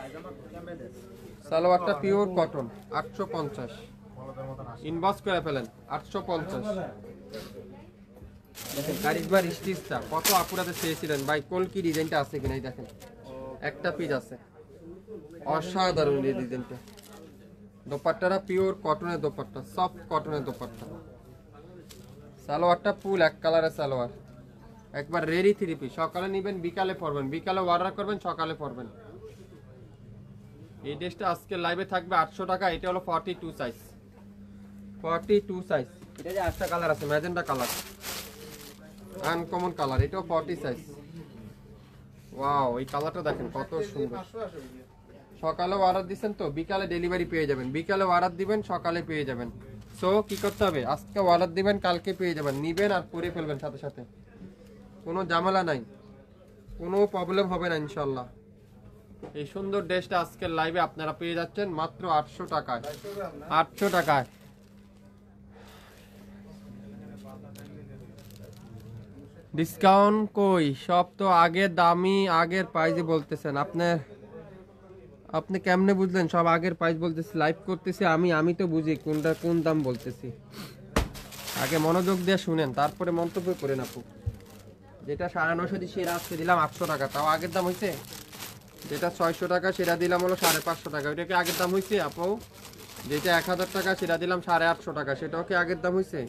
S1: সালোয়ারটা পিওর কটন 850, ইনবক্স করে ফেলেন 850। দেখেন কারিজমার স্টিচটা কত আপুরাতে চেয়েছিলেন ভাই, কলকি ডিজাইনটা আছে কিনা, এই দেখেন একটা পিস আছে, অসাধারণ এই ডিজাইনটা। দোপাট্টাটা পিওর কটনের দোপাট্টা, সফট কটনের দোপাট্টা। সালোয়ারটা ফুল এক কালারের সালোয়ার, একবার রেডি 3 পিস। সকালে নেবেন, বিকালে পরবেন, বিকালে অর্ডার করবেন, সকালে পরবেন। এই ড্রেসটা আজকে লাইভে থাকবে 800 টাকা। এটা হলো 42 সাইজ, 42 সাইজ। এটা যে একটা কালার আছে ম্যাজেন্ডা কালার, আনকমন কালার, এটাও 40 সাইজ। ওয়াও, এই কালারটা দেখেন কত সুন্দর। সকালে অর্ডার দিচ্ছেন তো বিকালে ডেলিভারি পেয়ে যাবেন, বিকালে অর্ডার দিবেন সকালে পেয়ে যাবেন। সো কি করতে হবে, আজকে অর্ডার দিবেন কালকে পেয়ে যাবেন, নিবেন আর পরে ফেলবেন সাথে সাথে, কোনো ঝামেলা নাই, কোনো প্রবলেম হবে না ইনশাল্লাহ। এই সুন্দর ড্রেসটা আজকের লাইভে আপনারা পেয়ে যাচ্ছেন মাত্র 800 টাকায়। 800 টাকায়। ডিসকাউন্ট কই, সব তো আগের দামই, আগের প্রাইসে বলতেছেন। আপনি কেমনে বুঝলেন সব আগের প্রাইস বলতেছি? লাইভ করতেছি আমি তো বুঝি কোনটা কোন দাম বলতেছি। আগে মনোযোগ দিয়ে শুনেন, তারপরে মন্তব্য করেন আপু। যেটা 950 দিয়ে সেরা আজকে দিলাম 800 টাকা, তাও আগের দাম হয়েছে। যেটা 600 টাকা সেটা দিলাম হলো 550 টাকা, ওইটা কি আগের দাম হয়েছে আপু? যেটা 1000 টাকা সেটা দিলাম 850 টাকা, সেটাও কি আগের দাম হয়েছে?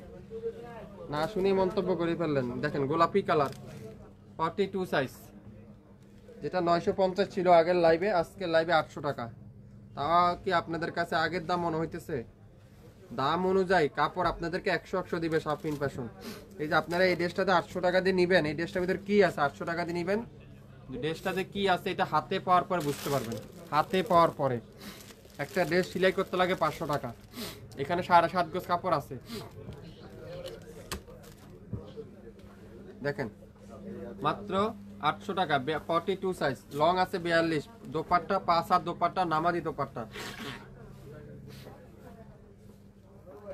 S1: না শুনে মন্তব্য করে ফেললেন। দেখেন গোলাপি কালার 42 সাইজ, যেটা 950 ছিল আগের লাইভে, আজকের লাইভে 800 টাকা। তা কি আপনাদের কাছে আগের দাম মনে হইতেছে? দাম অনুযায়ী কাপড় আপনাদেরকে 100 দিবে শাফিন ফ্যাশন। এই যে আপনারা এই ড্রেসটাতে 800 টাকা দিয়ে নিবেন, এই ড্রেসটার ভিতরে কি আছে 800 টাকা দিয়ে নিবেন, ড্রেসটাতে কি আছে এটা হাতে পাওয়ার পরে বুঝতে পারবেন। হাতে পাওয়ার পরে একটা ড্রেস সেলাই করতে লাগে 500 টাকা, এখানে 7.5 গজ কাপড় আছে। দেখেন মাত্র 800 টাকা, 42 সাইজ, লং আছে 42, দোপাট্টা 5 আর দোপাট্টা নামাজি দোপাট্টা।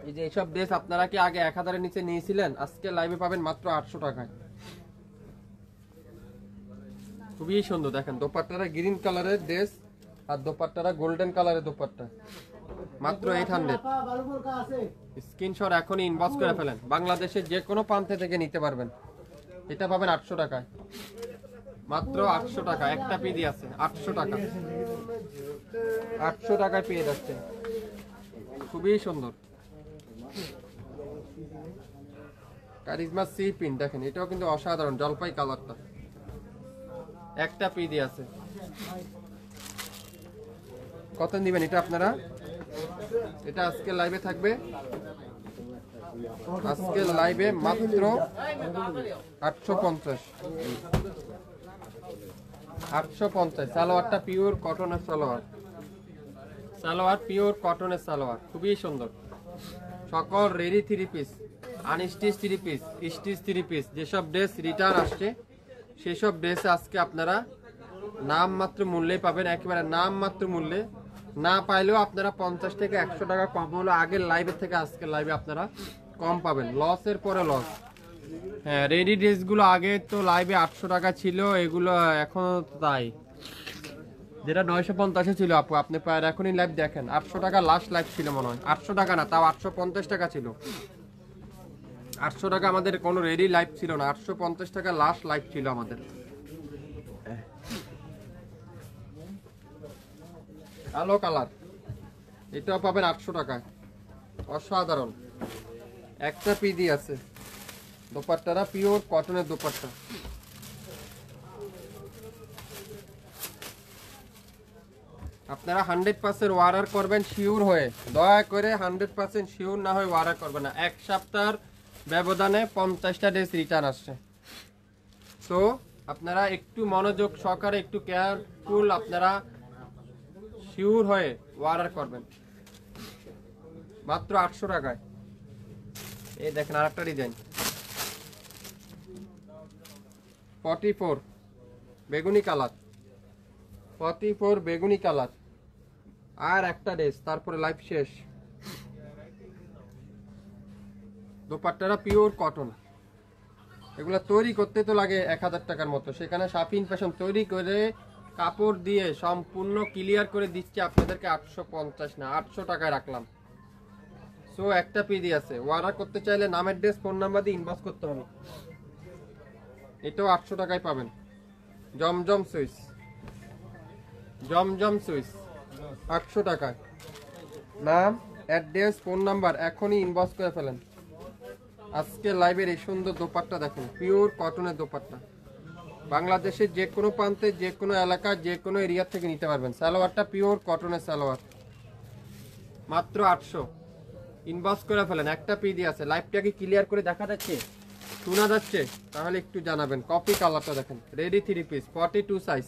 S1: এই যে এইসব ড্রেস আপনারা কি আগে 1000 এর নিচে নিয়েছিলেন, আজকে লাইভে পাবেন মাত্র 800 টাকায়। খুবই সুন্দর। দেখেন দোপাট্টাটা গ্রিন কালারের ড্রেস আর দোপাট্টাটা গোল্ডেন কালারের দোপাট্টা, মাত্র 800। স্ক্রিনশট এখনই ইনবক্স করে ফেলেন, বাংলাদেশের যে কোনো প্রান্তে থেকে নিতে পারবেন। এটা পাবেন 800 টাকায়, মাত্র 800 টাকা। একটা পিডি আছে 800 টাকা, 800 টাকায় পেয়ে যাচ্ছে। খুবই সুন্দর কারিজমা সি পিন, দেখেন এটাও কিন্তু অসাধারণ, জলপাই কালারটা। একটা পিডি আছে, কত দিবেন এটা আপনারা? এটা আজকে লাইভে থাকবে, আজকে লাইভে মাত্র 850। 850। সালোয়ারটা পিওর কটনের সালোয়ার, সালোয়ার পিওর কটনের সালোয়ার, খুবই সুন্দর। সকল ready 3 piece, unstitch 3 piece, stitch 3 piece, যেসব ড্রেস রিটার্ন আসছে সেসব ড্রেস আজকে আপনারা নাম মাত্র মূল্যে পাবেন, একেবারে নাম মাত্র মূল্যে। না পাইলেও আপনারা 50 থেকে 100 টাকা কম হলো আগের লাইভের থেকে আজকের লাইভে আপনারা কম পাবেন, লসের পরে লস। হ্যাঁ, রেডি ড্রেসগুলো আগে তো লাইভে 800 টাকা ছিল, এগুলো এখন তাই, যেটা 950 ছিল আপু আপনি পায়ের এখনই লাইভ দেখেন 800 টাকা লাস্ট লাইভ ছিল মনে হয়, 800 টাকা না, তাও 850 টাকা ছিল। 800 টাকা আমাদের কোনো রেডি লাইভ ছিল না, 850 টাকা লাস্ট লাইভ ছিল আমাদের। কালো কালার, এটাও পাবেন 800 টাকায়, অসাধারণ। একটা পিডি আছে, দোপাট্টাটা পিওর কটনের দোপাট্টা। আপনারা 100% অর্ডার করবেন শিওর হয়ে, দয়া করে 100% শিওর না হয়ে অর্ডার করবেন না। এক সপ্তাহের ব্যবধানে 50টা ড্রেস রিটার্ন আসছে। তো আপনারা একটু মনোযোগ সহকারে, একটু কেয়ারফুল, আপনারা শিওর হয়ে অর্ডার করবেন। মাত্র 800 টাকায়। এই দেখেন আরেকটা ডিজাইন 44 বেগুনি কালার, 44 বেগুনি কালার। আর একটা ড্রেস, তারপরে লাইভ শেষ। দোপাট্টাটা পিওর কটন, এগুলো তৈরি করতে তো লাগে 1000 টাকার মতো, সেখানে শাফিন ফ্যাশন তৈরি করে কাপড় দিয়ে সম্পূর্ণ ক্লিয়ার করে দিচ্ছে আপনাদেরকে 850 না 800 টাকায় রাখলাম। সো একটা পিডি আছে, অর্ডার করতে চাইলে নামের ড্রেস ফোন নাম্বার দিয়ে ইনবক্স করতে হবে। এটাও 800 টাকায় পাবেন। জমজম সুইচ, জমজম সুইচ 800 টাকায়। নাম, অ্যাড্রেস, ফোন নাম্বার এখনই ইনবক্স করে ফেলেন। আজকে লাইভের এই সুন্দর দোপাট্টা দেখুন, পিওর কটনের দোপাট্টা, বাংলাদেশের যে কোনো প্রান্তে, যে কোনো এলাকা, যে কোনো এরিয়া থেকে নিতে পারবেন। সালোয়ারটা পিওর কটনের সালোয়ার, মাত্র 800। ইনবক্স করে ফেলেন। একটা পিডি আছে, লাইভটাকে ক্লিয়ার করে দেখা যাচ্ছে, শোনা যাচ্ছে? তাহলে একটু জানাবেন। কপি কালারটা দেখেন, রেডি 3 পিস, 42 সাইজ।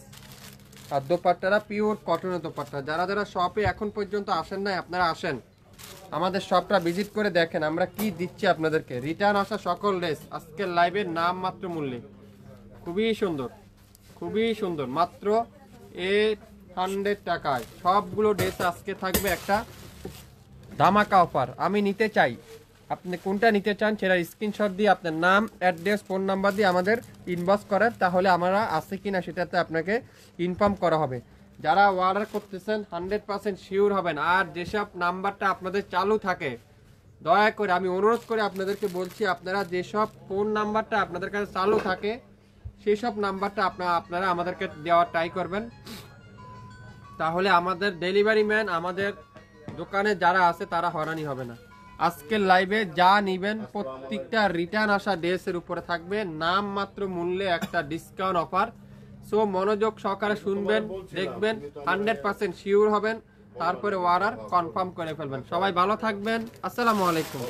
S1: আর দোপাট্টারা পিওর কটনের দোপাট্টা। যারা যারা শপে এখন পর্যন্ত আসেন নাই, আপনারা আসেন, আমাদের শপটা ভিজিট করে দেখেন আমরা কি দিচ্ছি আপনাদেরকে। রিটার্ন আসা সকল ড্রেস আজকের লাইভের নাম মাত্র মূল্যে, খুবই সুন্দর, খুবই সুন্দর, মাত্র 800 টাকায় সবগুলো ড্রেস আজকে থাকবে একটা ধামাকা অফার। আমি নিতে চাই, আপনি কোনটা নিতে চান সেটা স্ক্রিনশট দিয়ে আপনার নাম, অ্যাড্রেস, ফোন নাম্বার দিয়ে আমাদের ইনবক্স করেন, তাহলে আমরা আছে কিনা সেটাতে আপনাকে ইনফর্ম করা হবে। যারা অর্ডার করতেছেন 100% শিওর হবেন। আর যেসব নাম্বারটা আপনাদের চালু থাকে, দয়া করে আমি অনুরোধ করে আপনাদেরকে বলছি, আপনারা যেসব ফোন নাম্বারটা আপনাদের কাছে চালু থাকে সেই সব নাম্বারটা আপনারা আমাদেরকে দেওয়ার ট্রাই করবেন, তাহলে আমাদের ডেলিভারি ম্যান, আমাদের দোকানে যারা আছে তারা হয়রানি হবে না। আজকের লাইভে যা নিবেন প্রত্যেকটা রিটার্ন আসা ড্রেসের উপরে থাকবে নাম মাত্র মূল্যে একটা ডিসকাউন্ট অফার। সো মনোযোগ সহকারে শুনবেন, দেখবেন, 100% শিওর হবেন, তারপরে অর্ডার কনফার্ম করে ফেলবেন। সবাই ভালো থাকবেন, আসসালামু আলাইকুম।